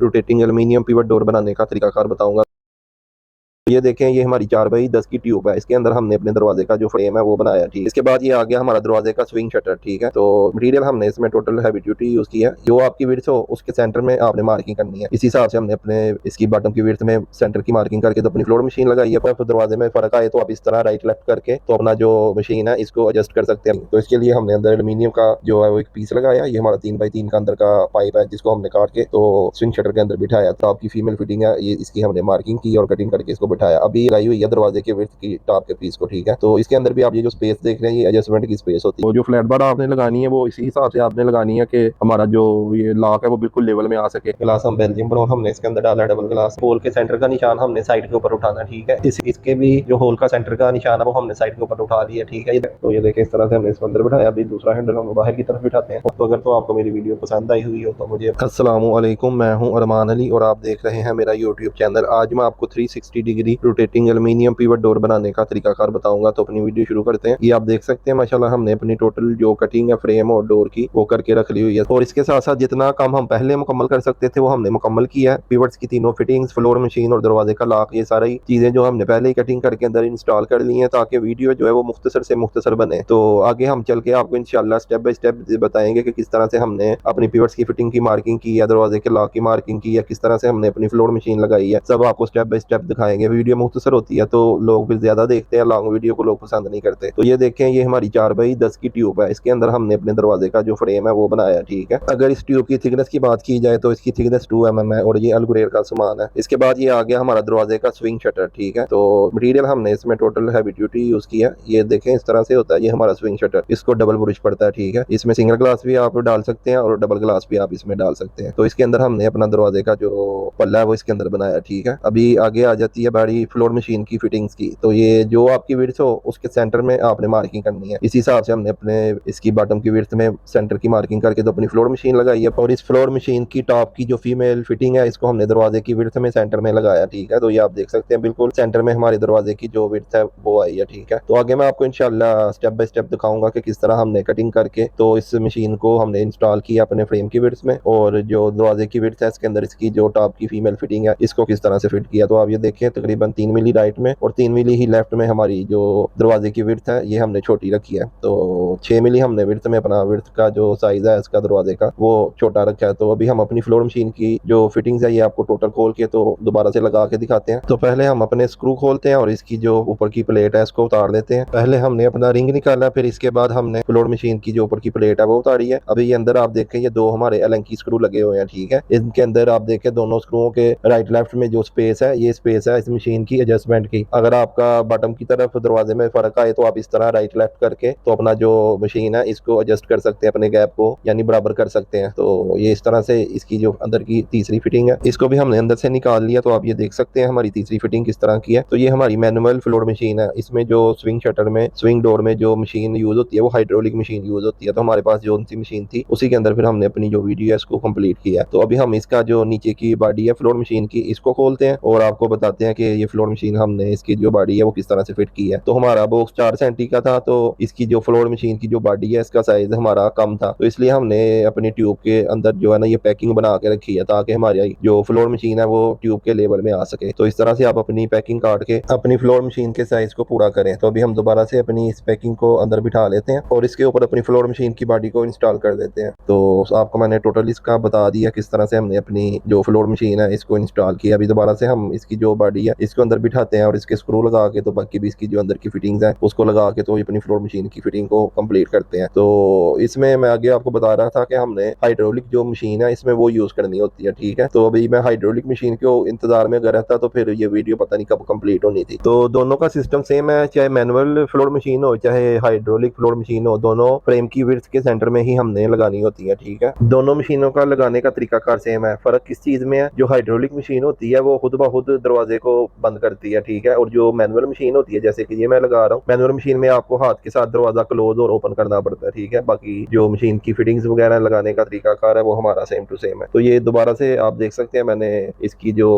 Rotating aluminium pivot door बनाने का तरीकाकार बताऊंगा। ये देखें, ये हमारी 4x10 की ट्यूब है। इसके अंदर हमने अपने दरवाजे का जो फ्रेम है वो बनाया, ठीक है। इसके बाद ये आ गया हमारा दरवाजे का स्विंग शटर, ठीक है। तो मटेरियल हमने इसमें टोटल हैवी ड्यूटी यूज किया है। जो आपकी विड्थ हो उसके सेंटर में आपने मार्किंग करनी है। इस हिसाब से हमने अपने इसकी बॉटम की विड्थ में सेंटर की मार्किंग करके तो अपनी फ्लोर मशीन लगाई है। पर दरवाजे में फर्क आए तो आप इस तरह राइट लेफ्ट करके तो अपना जो मशीन है इसको एडजस्ट कर सकते हैं। तो इसके लिए हमने अंदर एल्यूमिनियम का जो है वो एक पीस लगाया। ये हमारा 3x3 का अंदर का पाइप है जिसको हमने काट के तो स्विंग शटर के अंदर बिठाया। तो आपकी फीमेल फिटिंग है, ये इसकी हमने मार्किंग की और कटिंग करके इसको बिठाया। अभी लगाई हुई है दरवाजे के विड्थ की टॉप के पीस को, ठीक है। तो इसके अंदर भी आप ये जो स्पेस देख रहे हैं ये एडजस्टमेंट की स्पेस होती है। तो जो फ्लैट बार आपने लगानी है वो इसी हिसाब से आपने लगानी है कि हमारा जो ये लॉक है वो बिल्कुल लेवल में आ सके। ग्लास हम बेल्जियम ब्राउन हमने इसके अंदर डाला, डबल ग्लास। होल के सेंटर का निशान हमने साइड के ऊपर उठाना, ठीक है। इसके भी जो होल का सेंटर का निशान है वो हमने साइड के ऊपर उठा लिया, ठीक है। तो ये देखिए इस तरह से हमने इसके अंदर बिठाया। अभी दूसरा हैंडल हम बाहर की तरफ बिठाते हैं। तो अगर तो आपको मेरी वीडियो पसंद आई हुई हो तो मुझे अस्सलामु अलैकुम, मैं हूं अरमान अली और आप देख रहे हैं मेरा यूट्यूब चैनल। आज मैं आपको 360 degree rotating aluminium pivot door बनाने का तरीकाकार बताऊंगा। तो अपनी वीडियो शुरू करते हैं। ये आप देख सकते हैं माशाल्लाह हमने अपनी टोटल जो कटिंग है फ्रेम और डोर की वो करके रख ली हुई है। और इसके साथ साथ जितना काम हम पहले मुकम्मल कर सकते थे वो हमने मुकम्मल किया है। पिवट्स की तीनों फिटिंग्स, फ्लोर मशीन और दरवाजे का लॉक, ये सारी चीजें जो हमने पहले ही कटिंग करके अंदर इंस्टॉल कर ली है ताकि वीडियो जो है वो मुख्तसर से मुख्तसर बने। तो आगे हम चल के आपको इंशाल्लाह स्टेप बाय स्टेप बताएंगे कि किस तरह से हमने अपनी पिवट्स की फिटिंग की मार्किंग की है, दरवाजे के लॉक की मार्किंग की है, किस तरह से हमने अपनी फ्लोर मशीन लगाई है। सब आपको स्टेप बाय स्टेप दिखाएंगे। वीडियो मुख्तसर होती है तो लोग फिर ज्यादा देखते हैं, लॉन्ग वीडियो को लोग पसंद नहीं करते। तो ये देखें, ये हमारी 4x10 की ट्यूब है। इसके अंदर हमने अपने दरवाजे का जो फ्रेम है वो बनाया, ठीक है। अगर इस ट्यूब की थिकनेस की बात की जाए तो इसकी थिकनेस 2 mm है और ये अलगुरेर का सामान है। इसके बाद ये आ गया हमारा दरवाजे का स्विंग शटर, ठीक है। तो मटेरियल हमने इसमें टोटल हैवी ड्यूटी यूज किया। ये देखें इस तरह से होता है ये हमारा स्विंग शटर। इसको डबल ब्रुश पड़ता है, ठीक है। इसमें सिंगल ग्लास भी आप डाल सकते हैं और डबल ग्लास भी आप इसमें डाल सकते हैं। तो इसके अंदर हमने अपना दरवाजे का जो पल्ला है वो इसके अंदर बनाया, ठीक है। अभी आगे आ जाती है बारी फ्लोर मशीन की फिटिंग्स की। तो ये जो आपकी विड्थ हो उसके सेंटर में आपने मार्किंग करनी है। इस हिसाब से हमने अपने इसकी बॉटम की विड्थ में सेंटर की मार्किंग करके तो अपनी फ्लोर मशीन लगाई है। और इस फ्लोर मशीन की टॉप की जो फीमेल फिटिंग है इसको हमने दरवाजे की विड्थ में सेंटर में लगाया, ठीक है। तो ये आप देख सकते हैं बिल्कुल सेंटर में हमारे दरवाजे की जो विड्थ है वो आई है, ठीक है। तो आगे मैं आपको इंशाल्लाह स्टेप बाय स्टेप दिखाऊंगा कि किस तरह हमने कटिंग करके तो इस मशीन को हमने इंस्टॉल किया अपने फ्रेम की विड्थ में, और जो दरवाजे की विड्थ है इसके अंदर इसकी जो टॉप की फीमेल फिटिंग है इसको किस तरह से फिट किया। तो आप ये देखें तकरीबन 3 मिली राइट में और 3 मिली ही लेफ्ट में हमारी जो दरवाजे की विड्थ है ये हमने छोटी रखी है। तो 6 मिली हमने विड्थ में अपना विड्थ का जो साइज है इसका दरवाजे का वो छोटा रखा है। तो अभी हम अपनी फ्लोर मशीन की जो फिटिंग्स है ये आपको टोटल खोल के तो दोबारा से लगा के दिखाते हैं। तो पहले हम अपने स्क्रू खोलते हैं और इसकी जो ऊपर की प्लेट है इसको उतार लेते हैं। पहले हमने अपना रिंग निकाला, फिर इसके बाद हमने फ्लोर मशीन की जो ऊपर की प्लेट है वो उतारी है। अभी ये अंदर आप देखें ये 2 हमारे एलन की स्क्रू लगे हुए हैं, ठीक है। इनके अंदर आप देखें दोनों स्क्रूओं के राइट लेफ्ट में जो स्पेस है ये स्पेस है इस मशीन की एडजस्टमेंट की। अगर आपका बॉटम की तरफ दरवाजे में फर्क आए तो आप इस तरह राइट लेफ्ट करके तो अपना जो मशीन है इसको एडजस्ट कर सकते हैं, अपने गैप को यानी बराबर कर सकते हैं। तो ये इस तरह से इसकी जो अंदर की तीसरी फिटिंग है इसको भी हमने अंदर से निकाल लिया। तो आप ये देख सकते हैं हमारी तीसरी फिटिंग किस तरह की है। तो ये हमारी मैनुअल फ्लोर मशीन है। इसमें जो स्विंग शटर में स्विंग डोर में जो मशीन यूज होती है वो हाइड्रोलिक मशीन यूज होती है। तो हमारे पास जो सी मशीन थी उसी के अंदर फिर हमने अपनी जो वीडियो है इसको कंप्लीट किया। तो अभी हम इसका जो नीचे की बॉडी है फ्लोर मशीन की इसको खोलते हैं और आपको बताते हैं कि ये फ्लोर मशीन हमने इसकी जो बॉडी है वो किस तरह से फिट की है। तो हमारा बॉक्स 4 सेंटी का था तो इसकी जो फ्लोर मशीन की जो बॉडी है इसका साइज हमारा कम था, तो इसलिए हमने अपनी ट्यूब के अंदर जो है ना ये पैकिंग बना के रखी है ताकि हमारी जो फ्लोर मशीन है वो ट्यूब के लेवल में आ सके। तो इस तरह से आप अपनी पैकिंग काट के अपनी फ्लोर मशीन के साइज को पूरा करें। तो अभी हम दोबारा से अपनी इस पैकिंग को अंदर बिठा लेते हैं और इसके ऊपर अपनी फ्लोर मशीन की बॉडी को इंस्टॉल कर देते हैं। तो आपको मैंने टोटल इसका बता दिया किस तरह से हमने अपनी जो फ्लोर मशीन है इसको इंस्टॉल किया। अभी दोबारा से हम इसकी जो बॉडी है इसको अंदर बिठाते हैं और इसके स्क्रू लगा के तो बाकी भी इसकी जो अंदर की फिटिंग्स है उसको लगा के तो अपनी फ्लोर मशीन की फिटिंग को कंप्लीट करते हैं। तो इसमें मैं आगे आपको बता रहा था कि हमने हाइड्रोलिक जो मशीन है इसमें वो यूज करनी होती है, ठीक है। तो अभी मैं हाइड्रोलिक मशीन के इंतजार में अगर रहता तो फिर ये वीडियो पता नहीं कब कंप्लीट होनी थी। तो दोनों का सिस्टम सेम है, चाहे मैनुअल फ्लोर मशीन हो चाहे हाइड्रोलिक फ्लोर मशीन हो, दोनों फ्रेम की विड्थ के सेंटर में ही हमने लगानी होती है, ठीक है। दोनों मशीनों का लगाने का तरीकाकार सेम है। फर्क किस चीज में है, जो हाइड्रोलिक मशीन होती है वो खुद ब खुद दरवाजे को बंद करती है, ठीक है। और जो मैनुअल मशीन होती है, जैसे कि ये मैं लगा रहा हूँ, मैनुअल मशीन में आपको हाथ के साथ दरवाजा क्लोज और ओपन करना पड़ता है, ठीक है। बाकी जो मशीन की फिटिंग्स वगैरह लगाने का तरीकाकार है वो हमारा सेम टू सेम है। तो ये दोबारा से आप देख सकते हैं, मैंने इसकी जो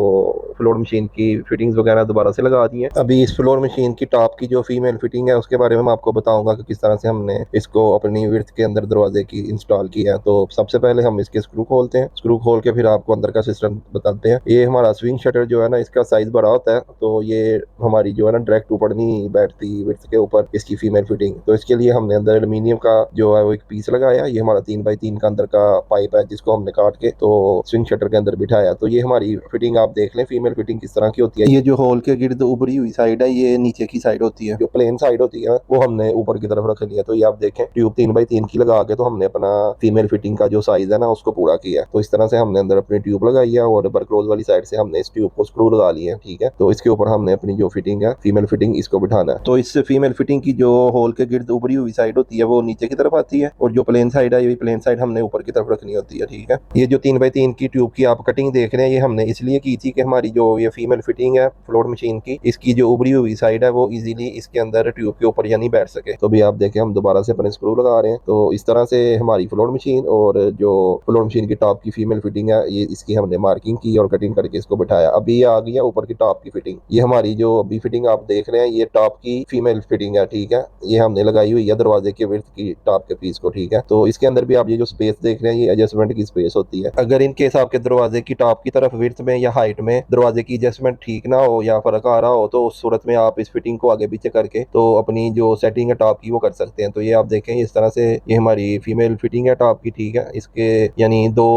फ्लोर मशीन की फिटिंग्स वगैरह दोबारा से लगा दी है। अभी इस फ्लोर मशीन की टॉप की जो फीमेल फिटिंग है उसके बारे में मैं आपको बताऊंगा कि किस तरह से हमने इसको अपनी विड्थ के अंदर दरवाजे की इंस्टॉल किया है। तो सबसे पहले हम इसके स्क्रू खोलते हैं, स्क्रू खोल के फिर आपको अंदर का सिस्टम बताते हैं। ये हमारा स्विंग शटर जो है ना, इसका साइज बड़ा होता है, तो ये हमारी जो है ना डायरेक्ट ऊपर नहीं बैठती विड्थ के ऊपर इसकी फीमेल फिटिंग। तो इसके लिए हमने अंदर एल्यूमिनियम का जो है वो एक पीस लगाया। ये हमारा 3x3 का अंदर का पाइप है जिसको हमने काट के तो स्विंग शटर के अंदर बिठाया। तो ये हमारी फिटिंग आप देख लें, फीमेल फिटिंग किस तरह की होती है। ये जो होल के गिर्द उभरी हुई साइड है, ये नीचे की साइड होती है। जो प्लेन साइड होती है वो हमने ऊपर की तरफ रख लिया। तो ये आप देखें, ट्यूब 3x3 की लगा के तो हमने अपना फीमेल फिटिंग का जो साइज है ना उसको पूरा किया। तो इस तरह से हमने अंदर अपनी ट्यूब लगाई है और बरक्लोज वाली साइड से हमने इस ट्यूब को स्क्रू लगा लिया है, ठीक है। तो इसके ऊपर हमने अपनी जो फिटिंग है फीमेल फिटिंग इसको बिठाना है। तो इस फीमेल फिटिंग की जो होल के गिर्द उभरी हुई साइड होती है वो नीचे की तरफ आती है और जो प्लेन साइड है ये प्लेन साइड हमने ऊपर की तरफ रखनी होती है, ठीक है। ये जो 3x3 की ट्यूब की आप कटिंग देख रहे हैं, ये हमने इसलिए की थी कि हमारी जो ये फीमेल फिटिंग है फ्लोर मशीन की, इसकी जो उभरी हुई साइड है वो इजीली इसके अंदर ट्यूब के ऊपर या नहीं बैठ सके। तो भी आप देखें, हम दोबारा से अपने स्क्रू लगा रहे हैं। तो इस तरह से हमारी फ्लोर मशीन और जो फ्लोर मशीन की टॉप की फीमेल फिटिंग है, ये इसकी हमने मार्किंग की और कटिंग करके इसको बिठाया। अभी ये आ गई है ऊपर की टॉप की फिटिंग। ये हमारी जो अभी फिटिंग आप देख रहे हैं ये टॉप की फीमेल फिटिंग है, ठीक है। ये हमने लगाई हुई है दरवाजे के विड्थ की टॉप के पीस को, ठीक है। तो इसके अंदर भी आप ये जो स्पेस देख रहे हैं ये एडजस्टमेंट की स्पेस होती है। अगर इन केस आपके दरवाजे की टॉप की तरफ विड्थ में या हाइट में दरवाजे की एडजस्टमेंट ठीक ना हो या फर्क आ रहा हो, तो उस सूरत में आप इस फिटिंग को आगे पीछे करके तो अपनी जो सेटिंग है टॉप की वो कर सकते हैं। तो ये आप देखें, इस तरह से ये हमारी फीमेल फिटिंग है टॉप की, ठीक है। इसके यानी दो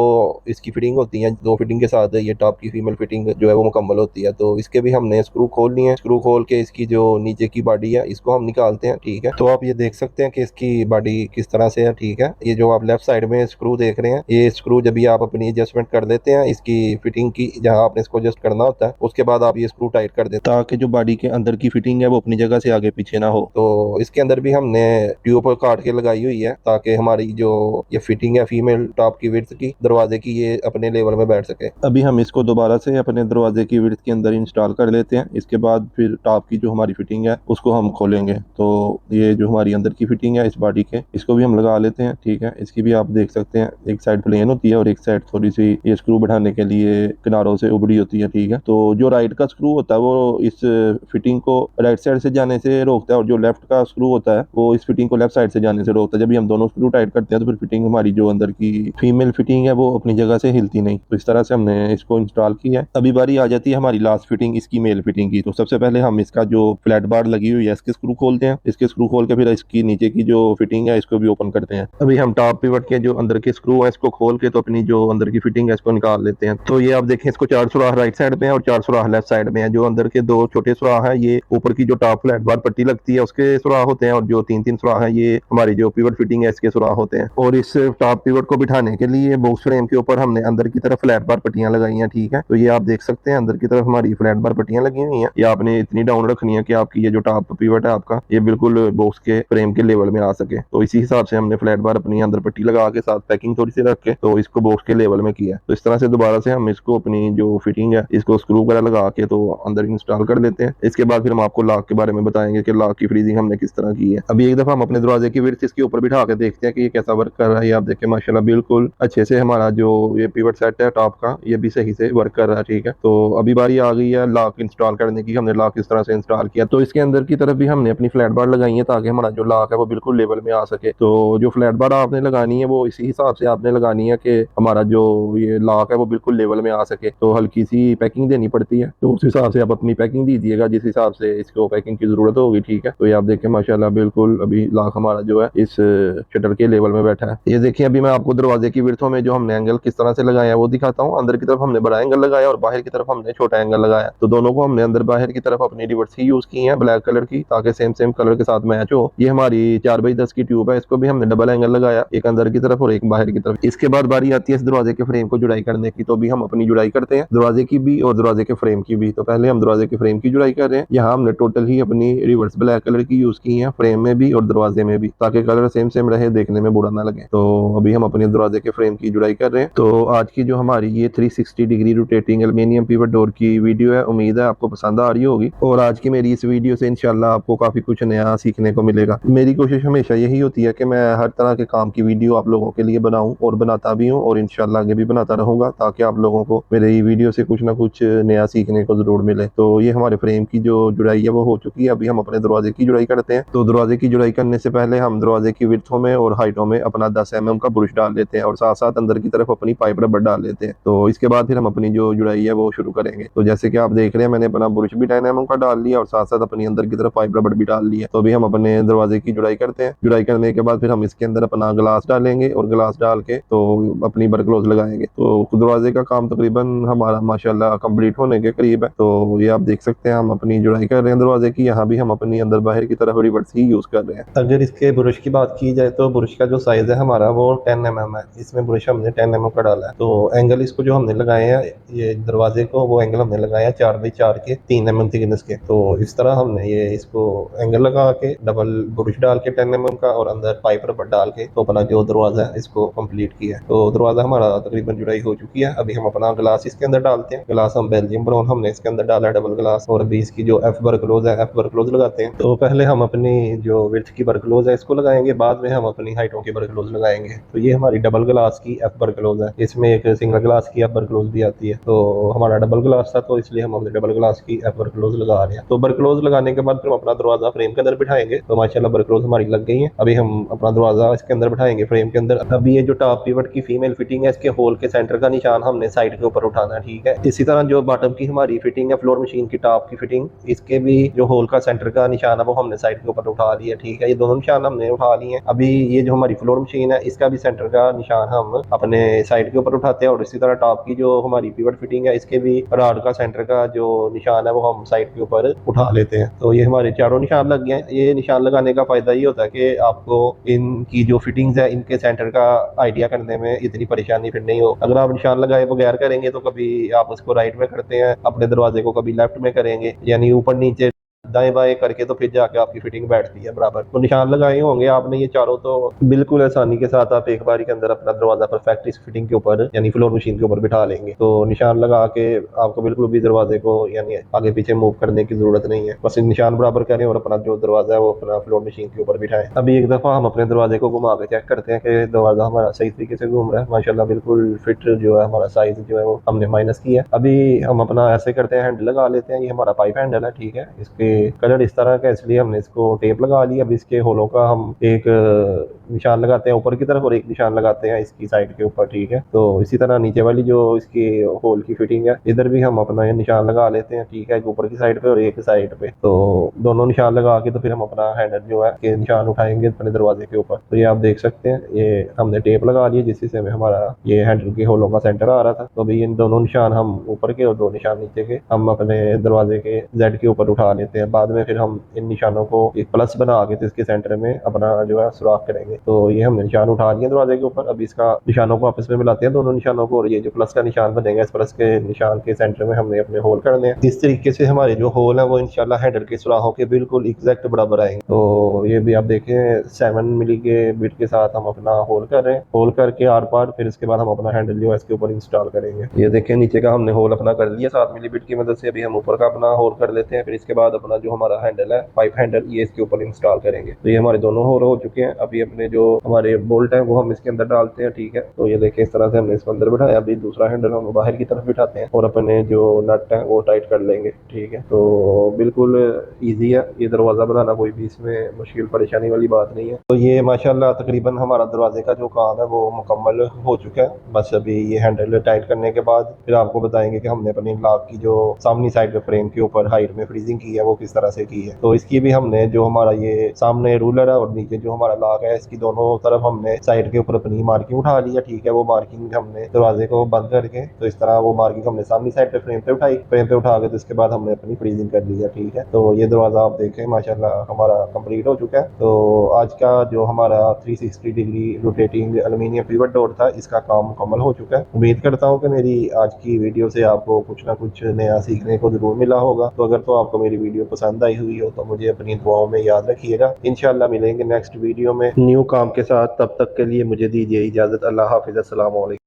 इसकी फिटिंग होती है, दो फिटिंग के साथ ये टॉप की फीमेल फिटिंग जो है वो मुकम्मल होती है। तो इसके भी हमने स्क्रू खोल लिए हैं। स्क्रू खोल के इसकी जो नीचे की बॉडी है इसको हम निकालते हैं, ठीक है। तो आप ये देख सकते हैं कि इसकी बॉडी किस तरह से है, ठीक है। ये जो आप लेफ्ट साइड में स्क्रू देख रहे हैं, ये स्क्रू जब भी आप अपनी एडजस्टमेंट कर देते हैं इसकी फिटिंग की, जहां आपने इसको एडजस्ट करना होता है उसके बाद आप ये स्क्रू टाइट कर देते हैं ताकि जो बॉडी के अंदर की फिटिंग है वो अपनी जगह से आगे पीछे ना हो। तो इसके अंदर भी हमने ट्यूब काट के लगाई हुई है ताकि हमारी जो ये फिटिंग है फीमेल टॉप की विड्थ की दरवाजे की ये अपने लेवल में बैठ सके। अभी हम इसको दोबारा से अपने दरवाजे की विड्थ के अंदर इंस्टॉल कर लेते हैं। इसके बाद फिर टॉप की जो हमारी फिटिंग है उसको हम खोलेंगे। तो ये जो हमारी अंदर की फिटिंग है इस बॉडी के, इसको भी हम लगा लेते हैं, ठीक है। इसकी भी आप देख सकते हैं एक साइड प्लेन होती है और एक साइड थोड़ी सी ये स्क्रू बैठाने के लिए किनारों से उबड़ी होती है, ठीक है। तो जो राइट का स्क्रू होता है वो इस फिटिंग को राइट साइड से जाने से रोकता है और जो लेफ्ट का स्क्रू होता है वो इस फिटिंग को लेफ्ट साइड से जाने से रोकता है। जब भी हम दोनों स्क्रू टाइट करते हैं तो फिर फिटिंग हमारी जो अंदर की फीमेल फिटिंग है वो अपनी जगह से हिलती नहीं। तो इस तरह से हमने इसको इंस्टॉल किया है। अभी बारी आ जाती है हमारी लास्ट फिटिंग इसकी मेल फिटिंग की। तो सबसे पहले हम इसका जो फ्लैट बार लगी हुई है इसके स्क्रू खोलते हैं। इसके स्क्रू खोल के फिर इसकी नीचे की जो फिटिंग है इसको भी ओपन करते हैं। अभी हम टॉप पिवट के जो अंदर के स्क्रू है इसको खोल के तो अपनी जो अंदर की फिटिंग है इसको निकाल लेते हैं। तो ये आप देखें, इसको 4 सुराख राइट साइड में है और 4 सुराख लेफ्ट साइड में है। जो अंदर के 2 छोटे सुराख है ये ऊपर की जो टॉप फ्लैट बार पट्टी लगती है उसके सुराख होते हैं और जो 3-3 सुराख है ये हमारी जो पिवट फिटिंग है इसके सुराख होते हैं। और इस टॉप पिवट को बिठाने के लिए बॉक्स फ्रेम के ऊपर हमने अंदर की तरफ फ्लैट बार पट्टियां लगाई हैं, ठीक है। तो ये आप देख सकते हैं अंदर की तरफ हमारी फ्लैट बार पट्टियां लगी हुई हैं। ये आपने इतनी डाउन रखनी है कि आपकी ये जो टॉप पिवट है आपका ये बिल्कुल बॉक्स के फ्रेम के लेवल में आ सके। तो इसी हिसाब से हमने फ्लैट बार अपनी अंदर पट्टी लगा के साथ पैकिंग थोड़ी सी रख के तो इसको बॉक्स के लेवल में किया। तो इस तरह से दोबारा से हम इसको अपनी जो फिटिंग है इसको स्क्रू वगैरह लगा के तो अंदर इंस्टॉल कर लेते हैं। इसके बाद फिर हम आपको लॉक के बारे में बताएंगे कि लॉक की फ्रीजिंग हमने किस तरह की है। अभी एक दफा हम अपने दरवाजे की विड्थ इसके ऊपर बिठा के देखते हैं कि ये कैसा वर्क कर रहा है। आप देखें माशाल्लाह बिल्कुल अच्छे से हमारा जो ये पिवट सेट है टॉप का ये भी सही से वर्क कर रहा है, ठीक है। तो अभी बारी आ गई है लॉक इंस्टॉल करने की। हमने लॉक इस तरह से इंस्टॉल किया। तो इसके अंदर की तरफ भी हमने अपनी फ्लैट बार लगाई है ताकि हमारा जो लॉक है वो बिल्कुल लेवल में आ सके। तो जो फ्लैट बार आपने लगानी है वो इसी हिसाब से आपने लगानी है कि हमारा जो ये लॉक है वो बिल्कुल लेवल में आ सके। तो हल्की सी पैकिंग देनी पड़ती है, तो उस हिसाब से आप अपनी पैकिंग दीजिएगा जिस हिसाब से इसको पैकिंग की जरूरत होगी, ठीक है। तो ये आप देखें माशाल्लाह बिल्कुल अभी लॉक हमारा जो है इस शटर के लेवल में बैठा है। ये देखिए, अभी मैं आपको दरवाजे की विड्थों में जो हमने एंगल किस तरह से लगाया है वो दिखाता हूँ। अंदर की तरफ हमने बड़ा एंगल लगाया और बाहर की तरफ हमने छोटा एंगल लगाया। तो दोनों को हमने अंदर बाहर की तरफ अपनी रिवर्स ही यूज की है ब्लैक कलर की ताकि सेम सेम कलर के साथ मैच हो। ये हमारी 4x10 की ट्यूब है, इसको भी हमने डबल एंगल लगाया, एक अंदर की तरफ और एक बाहर की तरफ। इसके बाद बारी आती है इस दरवाजे के फ्रेम को जुड़ाई करने की। तो भी हम अपनी जुड़ाई करते हैं दरवाजे की भी और दरवाजे के फ्रेम की भी। तो पहले हम दरवाजे के फ्रेम की जुड़ाई कर रहे हैं। यहाँ हमने टोटल ही अपनी रिवर्स ब्लैक कलर की यूज की है फ्रेम में भी और दरवाजे में भी ताकि कलर सेम सेम रहे, देखने में बुरा ना लगे। तो अभी हम अपने दरवाजे के फ्रेम की जुड़ाई कर रहे हैं। तो आज की जो हमारी ये 360 degree rotating aluminium pivot door की वीडियो है। उम्मीद है आपको पसंद आ रही होगी और आज की मेरी इस वीडियो से इंशाल्लाह आपको काफ़ी कुछ नया सीखने को मिलेगा। मेरी कोशिश हमेशा यही होती है कि मैं हर तरह के काम की वीडियो आप लोगों के लिए बनाऊं और बनाता भी हूं और इंशाल्लाह आगे भी बनाता रहूंगा ताकि आप लोगों को मेरे वीडियो से कुछ ना कुछ नया सीखने को ज़रूर मिले। तो ये हमारे फ्रेम की जो जुड़ाई है वो हो चुकी है। अभी हम अपने दरवाजे की जुड़ाई करते हैं। तो दरवाजे की जुड़ाई करने से पहले हम दरवाजे की विड्थों में और हाइटों में अपना 10 mm का ब्रुश डाल लेते हैं और साथ साथ अंदर की तरफ अपनी पाइप रबर डाल लेते हैं। तो इसके बाद फिर हम अपनी जो जुड़ाई है वो शुरू करेंगे। तो जैसे कि आप देख रहे हैं मैंने अपना ब्रुश भी 10 mm का डाल लिया और साथ साथ अपनी अंदर की तरफ पाइप रबर भी डाल लिया। तो अभी हम अपने दरवाजे की जुड़ाई करते हैं। जुड़ाई करने के बाद फिर हम इसके अंदर अपना ग्लास डालेंगे और ग्लास डाल के तो अपनी बरक्लोज लगाएंगे। तो दरवाजे का काम तकरीबन हमारा माशाल्लाह कंप्लीट होने के करीब है। तो ये आप देख सकते हैं हम अपनी जुड़ाई कर रहे हैं दरवाजे की। यहाँ भी हम अपनी अंदर बाहर की तरफ रिवर्स ही यूज कर रहे हैं। अगर इसके ब्रश की बात की जाए तो ब्रश का जो साइज है हमारा वो 10 mm है। इसमें ब्रश हमने 10 mm का डाला है। तो एंगल इसको जो हमने लगाए हैं ये दरवाजे को वो एंगल हमने लगाया 4x4 के 3 mm थिकनेस के। तो इस तरह हमने ये इसको एंगल लगा के डबल ब्रश डाल के 10 mm का और अंदर पाइप रबर डाल के तो अपना जो दरवाजा है इसको कंप्लीट किया। तो दरवाजा हमारा तकरीबन जुड़ाई हो चुकी है। अभी हम अपना ग्लास इसके अंदर डालते हैं। ग्लास हम बेल्जियम ब्राउन हमने इसके अंदर डाला है डबल ग्लास और अभी इसकी जो एफ बरक्लोज है एफ बरक्लोज लगाते हैं। तो पहले हम अपनी जो विड्थ की बरक्लोज है इसको लगाएंगे, बाद में हम अपनी हाइटों की बरक्लोज लगाएंगे। तो ये हमारी डबल ग्लास की एफ बरक्लोज है। इसमें एक सिंगल ग्लास की एफ बरक्लोज भी आती है। तो हमारा डबल ग्लास था तो इसलिए हम अपने डबल ग्लास की एफ बरक्लोज लगा रहे हैं। तो बरक्लोज लगाने के बाद फिर हम अपना दरवाजा फ्रेम के अंदर बिठाएंगे। तो माशाल्लाह बरक्लोज हमारी लग गई है। अभी हम अपना दरवाजा इसके अंदर बिठाएंगे फ्रेम के अंदर। अभी ये जो टॉप पिवट की फीमेल फिटिंग है इसके होल के सेंटर का निशान हमने साइड के ऊपर उठाना है, ठीक है। इसी तरह जो बॉटम की हमारी फिटिंग है फ्लोर मशीन की टॉप की फिटिंग, इसके भी जो होल का सेंटर का निशान है वो हमने साइड के ऊपर उठा लिया, ठीक है। ये दोनों निशान हमने उठा लिए हैं। अभी ये जो हमारी फ्लोर मशीन है इसका भी सेंटर का निशान हम अपने साइड के ऊपर उठाते हैं और इसी तरह टॉप की जो हमारी पिवट फिटिंग है इसके भी रॉड का सेंटर का जो निशान है वो हम साइड के ऊपर उठा लेते हैं। तो ये हमारे चारों निशान लग गए हैं। ये निशान लगाने का फायदा ये होता है कि आपको इनकी जो फिटिंग्स है इनके सेंटर का आइडिया करने में इतनी परेशानी फिर नहीं हो। अगर आप निशान लगाए बगैर करेंगे तो कभी आप उसको राइट में करते हैं अपने दरवाजे को, कभी लेफ्ट में करेंगे, यानी ऊपर नीचे दाएं बाएं करके तो फिर जाके आपकी फिटिंग बैठती है बराबर। तो निशान लगाए होंगे आपने ये चारों तो बिल्कुल आसानी के साथ आप एक बारी के अंदर अपना दरवाजा परफेक्ट इस फिटिंग के ऊपर यानी फ्लोर मशीन के ऊपर बिठा लेंगे। तो निशान लगा के आपको बिल्कुल भी दरवाजे को यानी आगे पीछे मूव करने की जरूरत नहीं है। बस निशान बराबर करें और अपना जो दरवाजा है वो अपना फ्लोर मशीन के ऊपर बिठाएं। अभी एक दफा हम अपने दरवाजे को घुमा के चेक करते हैं कि दरवाजा हमारा सही तरीके से घूम रहा है। माशाल्लाह बिल्कुल फिट जो है हमारा साइज जो है वो हमने माइनस किया है। अभी हम अपना ऐसे करते हैं हैंडल लगा लेते हैं। ये हमारा पाइप हैंडल है, ठीक है। इसके कलर इस तरह का इसलिए हमने इसको टेप लगा लिया। अब इसके होलों का हम एक निशान लगाते हैं ऊपर की तरफ और एक निशान लगाते हैं इसकी साइड के ऊपर, ठीक है। तो इसी तरह नीचे वाली जो इसकी होल की फिटिंग है इधर भी हम अपना ये निशान लगा लेते हैं, ठीक है, एक ऊपर की साइड पे और एक साइड पे। तो दोनों निशान लगा के तो फिर हम अपना हैंडल जो है के निशान उठाएंगे अपने दरवाजे के ऊपर। तो ये आप देख सकते हैं ये हमने टेप लगा लिया जिससे से हमारा ये हैंडल के होलों का सेंटर आ रहा था। तो अभी इन दोनों निशान हम ऊपर के और दो निशान नीचे के हम अपने दरवाजे के जेड के ऊपर उठा लेते हैं। बाद में फिर हम इन निशानों को एक प्लस बना के तो इसके सेंटर में अपना जो है सुराख करेंगे। तो ये हमने निशान उठा लिए दरवाजे के ऊपर। अब इसका निशानों को आपस में मिलाते हैं दोनों निशानों को और ये जो प्लस का निशान बनेगा इस प्लस के निशान के सेंटर में हमने अपने होल करने हैं। इस तरीके से हमारे जो होल है वो इंशाल्लाह हैंडल के सुराखों के बिल्कुल एग्जैक्ट बराबर आएंगे। तो ये भी आप देखें 7 मिली के बिट के साथ हम अपना होल कर रहे हैं। होल करके आर पार फिर इसके बाद हम अपना हैंडल जो है इसके ऊपर इंस्टॉल करेंगे। ये देखें नीचे का हमने होल अपना कर लिया 7 मिली बिट की मदद से। अभी हम ऊपर का अपना होल कर लेते हैं। फिर इसके बाद अपना जो हमारा हैंडल है पाइप हैंडल ये इसके ऊपर इंस्टॉल करेंगे। तो ये हमारे दोनों होल हो चुके हैं। अभी अपने जो हमारे बोल्ट है वो हम इसके अंदर डालते हैं, ठीक है। तो ये देखें इस तरह से हमने इसको अंदर बिठाया। अभी दूसरा हैंडल हम बाहर की तरफ बिठाते हैं और अपने जो नट है वो टाइट कर लेंगे, ठीक है। तो बिल्कुल ईजी है ये दरवाजा बनाना, कोई भी इसमें मुश्किल परेशानी वाली बात नहीं है। तो ये माशाल्लाह तकरीबन हमारा दरवाजे का जो काम है वो मुकम्मल हो चुका है। बस अभी ये हैंडल टाइट करने के बाद फिर आपको बताएंगे कि हमने अपनी लॉक की जो सामने साइड फ्रेम के ऊपर हाइट में फ्रीजिंग की है वो किस तरह से की है। तो इसकी भी हमने जो हमारा ये सामने रूलर है और नीचे जो हमारा लॉक है इसकी दोनों तरफ हमने साइड के ऊपर अपनी मार्किंग उठा लिया, ठीक है। वो मार्किंग हमने दरवाजे को बंद करके तो इस तरह वो मार्किंग हमने सामने साइड पे फ्रेम पे उठाई। फ्रेम पे उठा के तो इसके बाद हमने अपनी फ्रीजिंग कर लिया, ठीक है। तो ये दरवाजा आप देखें माशाल्लाह हमारा कंप्लीट हो चुका है। तो आज का जो हमारा 360 degree rotating aluminium pivot door था इसका काम मुकम्मल हो चुका है। उम्मीद करता हूँ कि मेरी आज की वीडियो से आपको कुछ ना कुछ नया सीखने को जरूर मिला होगा। तो अगर तो आपको मेरी वीडियो पसंद आई हुई हो तो मुझे अपनी दुआओं में याद रखिएगा। इंशाल्लाह मिलेंगे नेक्स्ट वीडियो में न्यू काम के साथ। तब तक के लिए मुझे दीजिए इजाजत। अल्लाह हाफिज़। अस्सलाम वालेकुम।